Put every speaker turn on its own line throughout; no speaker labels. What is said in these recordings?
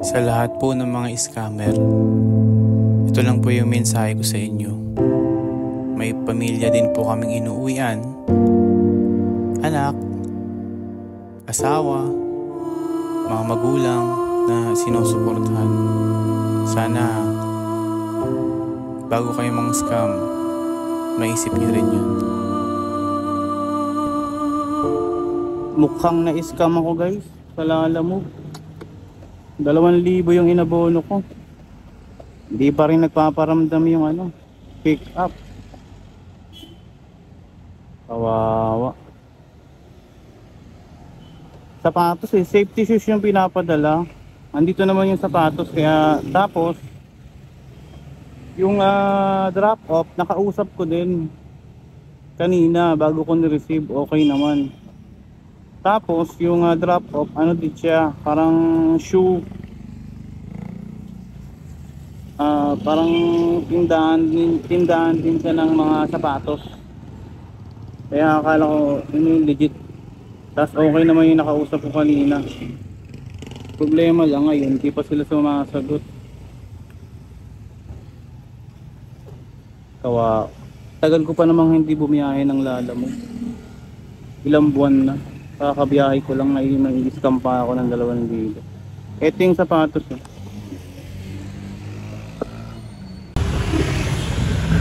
Sa lahat po ng mga scammer, ito lang po yung mensahe ko sa inyo. May pamilya din po kaming inuuwian, anak, asawa, mga magulang na sinusuportahan. Sana bago kayo mga scam, maisip niyo rin yun.
Mukhang na-scam ako guys sa Lalamove. 2,000 yung inabono ko. Hindi pa rin nagpaparamdam yung pick up. Kawawa. Sapatos safety shoes yung pinapadala. Andito naman yung sapatos kaya tapos yung drop off nakausap ko din kanina bago ko ni-receive, okay naman. Tapos yung drop off din siya, parang shoe, parang tindahan din siya ng mga sapatos. Kaya akala ko yun yung legit. Tapos okay naman yung nakausap ko kanina. Problema lang ngayon, hindi pa sila sumasagot. Kawa, tagal ko pa namang hindi bumiyahe ng Lalamove. Ilang buwan na. Kakabiyahe ko lang, may scam pa ako ng 2,000. Ito yung sapatos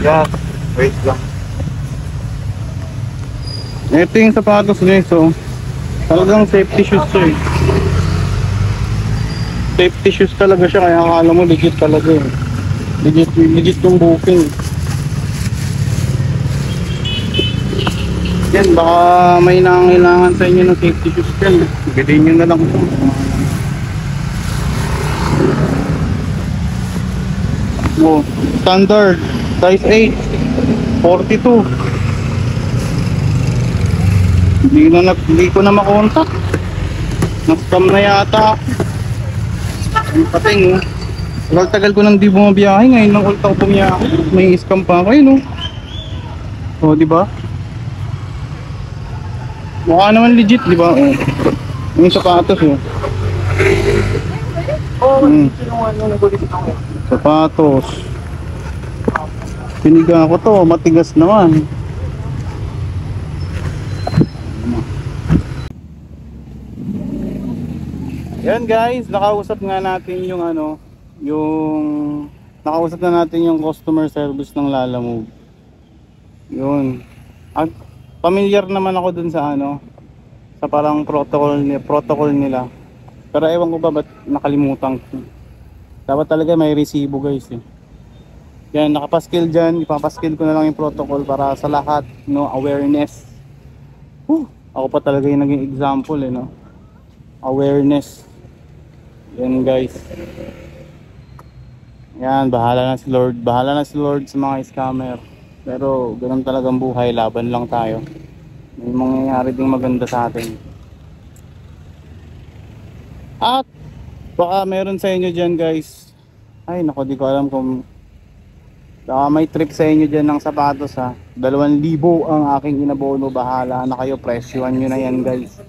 Yes, wait lang. Ito yung sapatos guys, talagang safety shoes siya Safety shoes talaga siya, kaya akala mo legit talaga legit yung booking. Yan, baka may nangangailangan sa inyo ng safety shoes dyan. Bilhin nyo na lang ito. Standard size 8 42. Hindi ko na makontak. Na-scam na yata. Ang pating tagal ko nang di bumabiyahe. Ngayon lang ulit ako bumiyahe. May scam pa kayo diba? Mukha naman legit, di ba? Yung sapatos, Sapatos. Piniga ko to, matigas naman. Yan guys, nakausap nga natin yung nakausap na natin yung customer service ng Lalamove. Yun. At familiar naman ako dun sa sa parang protocol nila. Pero ewan ko ba ba't nakalimutan ko. Dapat talaga may resibo guys Yan, nakapaskil dyan. Ipapaskil ko na lang yung protocol para sa lahat, awareness. Ako pa talaga yung naging example awareness. Yan guys. Yan, bahala na si Lord sa mga scammer. Pero ganun talagang buhay, laban lang tayo. May mangyayari ding maganda sa atin. At baka meron sa inyo dyan guys, ay nako, di ko alam kung baka may trip sa inyo dyan ng sapatos 2,000 ang aking inabono. Bahala na kayo, presyohan nyo na yan guys.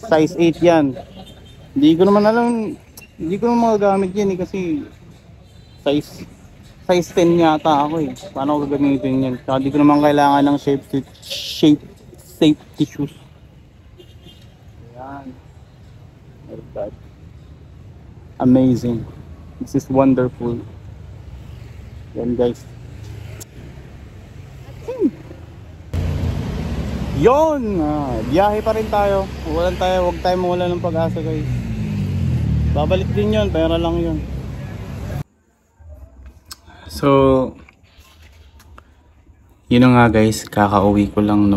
Size 8 yan. Hindi ko naman magagamit yan kasi size 10 yata ako Paano ko gagamitin yan? Saka di ko naman kailangan ng safety shoes. Ayan. Amazing. This is wonderful. Yan guys. Yon! Biyahe pa rin tayo. Huwag tayo mawala ng pag-asa guys. Babalik din yon, pera lang yon.
So, yun na nga guys, kakauwi ko lang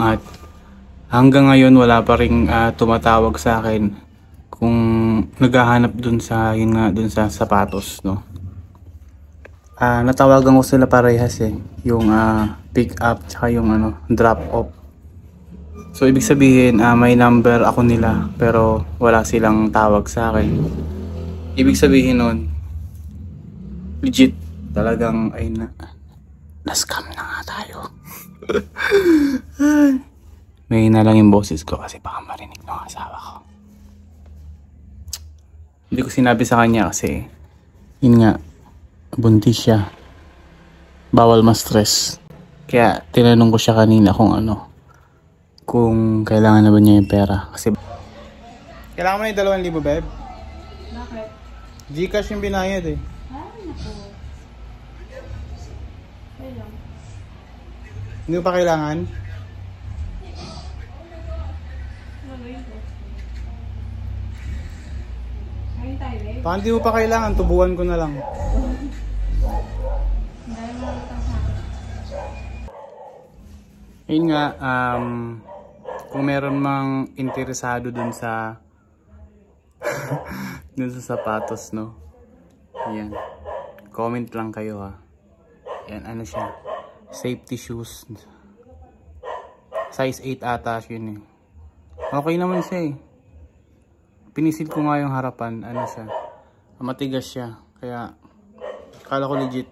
at hanggang ngayon wala pa ring tumatawag sa akin kung naghahanap dun sa sapatos natawagan ko sila parehas yung pick up tsaka yung drop off. So ibig sabihin may number ako nila pero wala silang tawag sa akin. Ibig sabihin nun legit talagang na-scam na nga tayo. May na lang yung boses ko kasi baka marinig ng asawa ko. Hindi ko sinabi sa kanya kasi yun nga, buntis siya. Bawal ma-stress. Kaya tinanong ko siya kanina kung kailangan na ba niya yung pera. Kasi kailangan mo na yung 2,000, babe.
Bakit?
Gcash yung binayad eh.
Ay, naku. Okay lang.
Hindi mo pa kailangan?
Gagawin ko. Ayun tayo, babe.
Baka hindi mo pa kailangan, tubuan ko na lang.
Dahil mo utang sa akin.
Yun nga, kung meron mang interesado dun sa dun sa sapatos, no? Ayan. Comment lang kayo ha. Yan, ano siya? Safety shoes. Size 8 ata yun eh. Okay naman siya eh. Pinisil ko nga yung harapan. Ano siya? Matigas siya. Kaya, kala ko legit.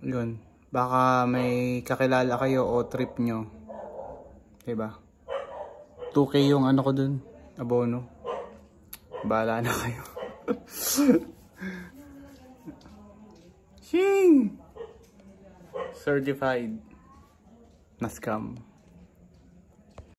Yun. Baka may kakilala kayo o trip nyo. Diba? 2K yung ano ko dun. Abono. Bahala na kayo. Shing! Certified na scam.